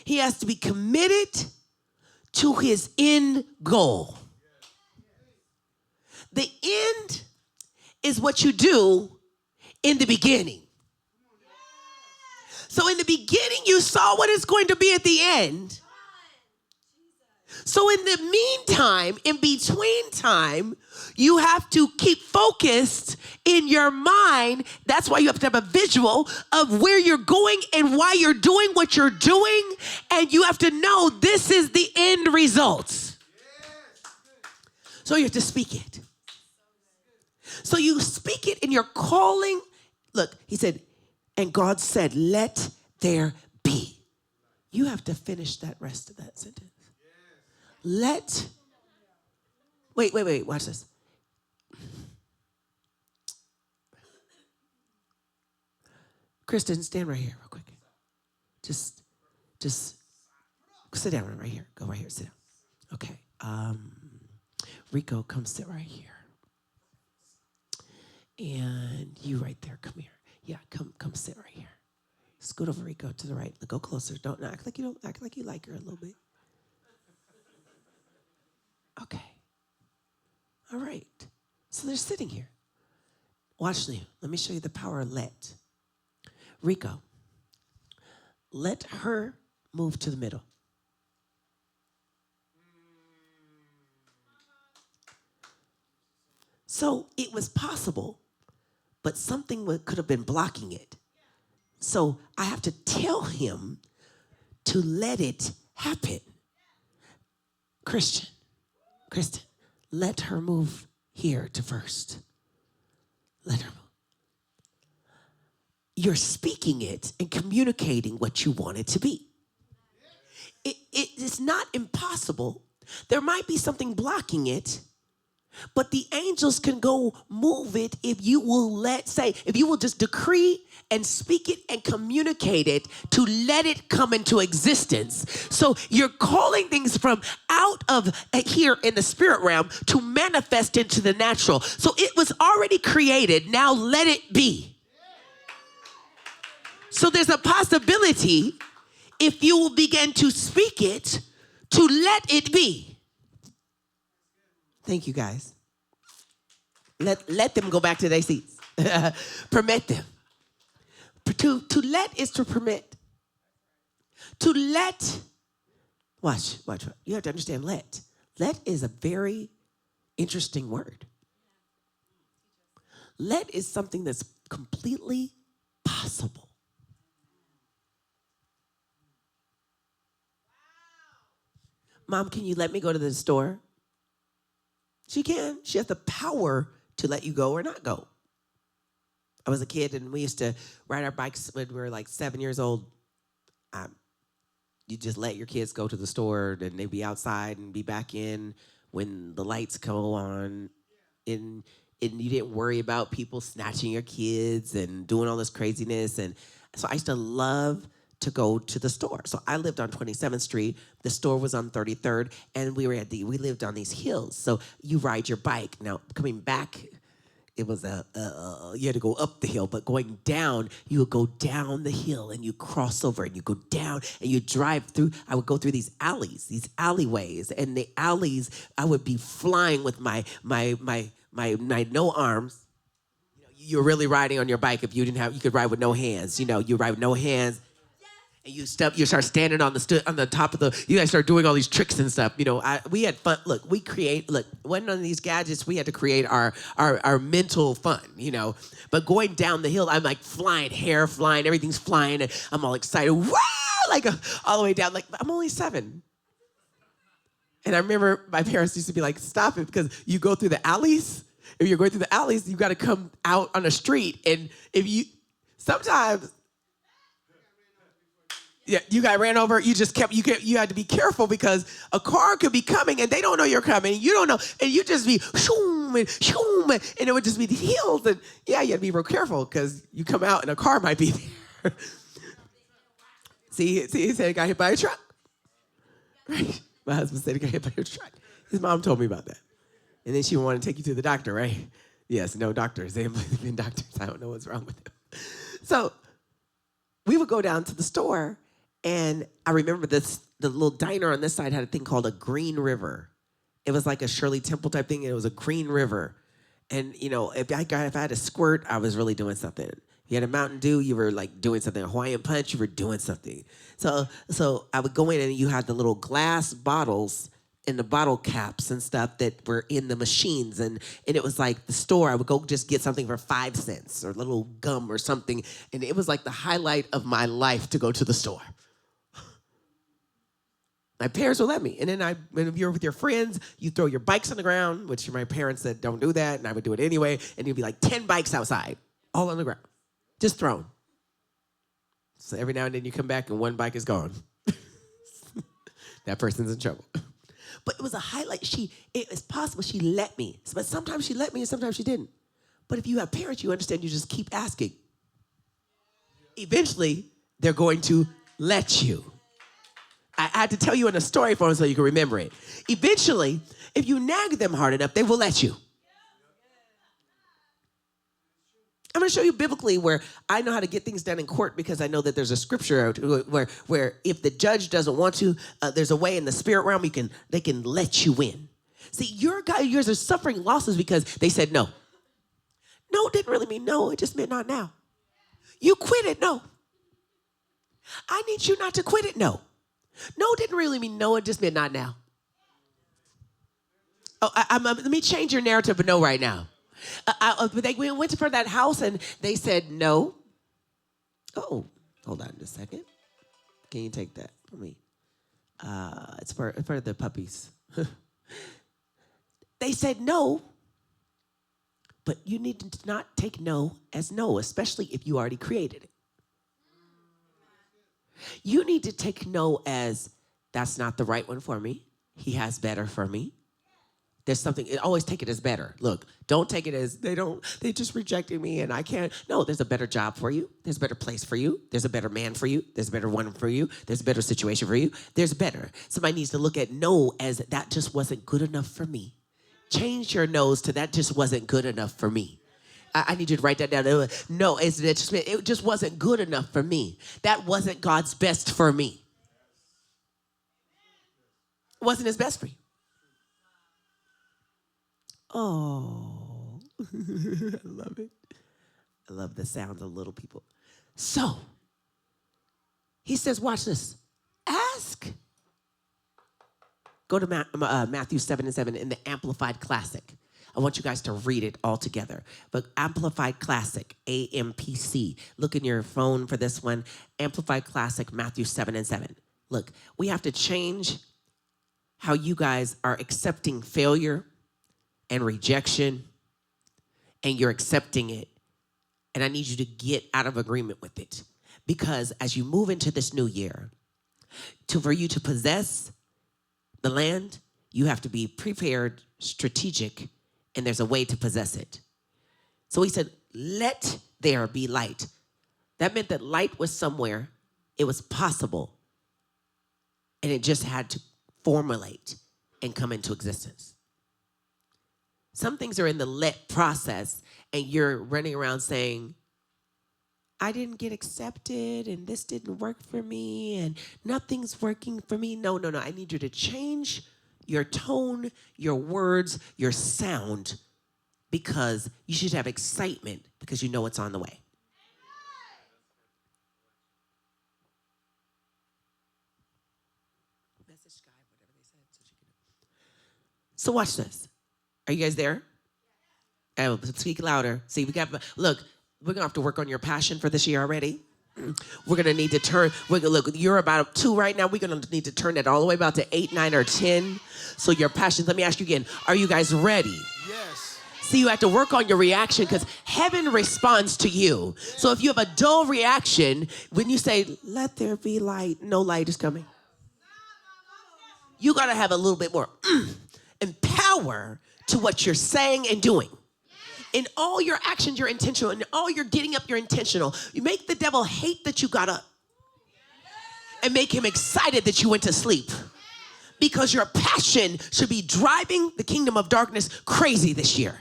He has to be committed to his end goal. The end is what you do in the beginning. So in the beginning, you saw what it's going to be at the end. So in the meantime, in between time, you have to keep focused in your mind. That's why you have to have a visual of where you're going and why you're doing what you're doing. And you have to know this is the end results. So you have to speak it. So you speak it in your calling. Look, he said, and God said, let there be. You have to finish that rest of that sentence. Wait, watch this. Kristen, stand right here real quick. Just sit down right here. Go right here, sit down. Okay. Rico, come sit right here. And you right there, come here. Yeah, come sit right here. Scoot over, Rico, to the right. Go closer. Don't act like you like her a little bit. Okay. All right. So they're sitting here. Watch me. Let me show you the power of let. Rico, let her move to the middle. So it was possible, but something could have been blocking it. So I have to tell him to let it happen. Kristen, let her move here to first. Let her move. You're speaking it and communicating what you want it to be. It is not impossible. There might be something blocking it, but the angels can go move it if you will if you will just decree and speak it and communicate it to let it come into existence. So you're calling things from out of here in the spirit realm to manifest into the natural. So it was already created. Now let it be. So there's a possibility if you will begin to speak it to let it be. Thank you, guys. Let them go back to their seats. Permit them. To let is to permit. To let, watch. You have to understand let. Let is a very interesting word. Let is something that's completely possible. Mom, can you let me go to the store? She can. She has the power to let you go or not go. I was a kid and we used to ride our bikes when we were like 7 years old. You just let your kids go to the store and they'd be outside and be back in when the lights go on. And you didn't worry about people snatching your kids and doing all this craziness. And so I used to love to go to the store. So I lived on 27th Street. The store was on 33rd, and we lived on these hills. So you ride your bike. Now coming back, it was you had to go up the hill, but going down, you would go down the hill and you cross over and you go down and you drive through. I would go through these alleyways, and the alleys I would be flying with my no arms. You're really riding on your bike if you could ride with no hands. You ride with no hands. And you start standing on the top of you guys start doing all these tricks and stuff. We had fun. Look, one of these gadgets, we had to create our mental fun, But going down the hill, I'm like flying, hair flying, everything's flying, and I'm all excited. Wow! All the way down. Like, I'm only 7. And I remember my parents used to be like, stop it, because you go through the alleys. If you're going through the alleys, you got to come out on the street. And sometimes... Yeah, you got ran over. You had to be careful because a car could be coming and they don't know you're coming. You don't know. And you just be shoom and it would just be the hills. And yeah, you had to be real careful because you come out and a car might be there. See, he said he got hit by a truck. Right? My husband said he got hit by a truck. His mom told me about that. And then she wanted to take you to the doctor, right? Yes, no doctors. They haven't been doctors. I don't know what's wrong with them. So we would go down to the store. And I remember the little diner on this side had a thing called a Green River. It was like a Shirley Temple type thing, and it was a Green River. And, you know, if I had a squirt, I was really doing something. If you had a Mountain Dew, you were like doing something. A Hawaiian Punch, you were doing something. So I would go in and you had the little glass bottles and the bottle caps and stuff that were in the machines. And it was like the store, I would go just get something for 5 cents or a little gum or something. And it was like the highlight of my life to go to the store. My parents would let me. And then when you're with your friends, you throw your bikes on the ground, which my parents said, don't do that. And I would do it anyway. And you'd be like 10 bikes outside, all on the ground, just thrown. So every now and then you come back and one bike is gone. That person's in trouble. But it was a highlight. It was possible she let me. But sometimes she let me and sometimes she didn't. But if you have parents, you understand you just keep asking. Eventually, they're going to let you. I had to tell you in a story form so you can remember it. Eventually, if you nag them hard enough, they will let you. I'm going to show you biblically where I know how to get things done in court because I know that there's a scripture where if the judge doesn't want to, there's a way in the spirit realm they can let you win. See, yours are suffering losses because they said no. No didn't really mean no. It just meant not now. You quit it. No. I need you not to quit it. No. No didn't really mean no. It just meant not now. Oh, let me change your narrative of no right now. We went to that house and they said no. Oh, hold on just a second. Can you take that for me? It's for the puppies. They said no, but you need to not take no as no, especially if you already created it. You need to take no as that's not the right one for me. He has better for me. There's something, always take it as better. Look, don't take it as they just rejected me and I can't. No, there's a better job for you. There's a better place for you. There's a better man for you. There's a better one for you. There's a better situation for you. There's better. Somebody needs to look at no as that just wasn't good enough for me. Change your no's to that just wasn't good enough for me. I need you to write that down. No, it just wasn't good enough for me. That wasn't God's best for me. It wasn't his best for you. Oh, I love it. I love the sound of little people. So, he says, watch this. Ask. Go to Matthew 7:7 in the Amplified Classic. I want you guys to read it all together. But Amplified Classic, AMPC. Look in your phone for this one. Amplified Classic, Matthew 7:7. Look, we have to change how you guys are accepting failure and rejection, and you're accepting it. And I need you to get out of agreement with it. Because as you move into this new year, for you to possess the land, you have to be prepared, strategic, and there's a way to possess it. So he said, let there be light. That meant that light was somewhere, it was possible, and it just had to formulate and come into existence. Some things are in the let process, and you're running around saying, I didn't get accepted, and this didn't work for me, and nothing's working for me. No. I need you to change your tone, your words, your sound, because you should have excitement because you know it's on the way. So watch this. Are you guys there? Oh, speak louder. See, look, we're going to have to work on your passion for this year already. We're going to need to turn, look, you're about 2 right now. We're going to need to turn that all the way about to 8, 9, or 10. So your passion, let me ask you again, are you guys ready? Yes. See, you have to work on your reaction because heaven responds to you. So if you have a dull reaction, when you say, let there be light, no light is coming. You got to have a little bit more and power to what you're saying and doing. In all your actions, you're intentional. In all your getting up, you're intentional. You make the devil hate that you got up and make him excited that you went to sleep. Because your passion should be driving the kingdom of darkness crazy this year.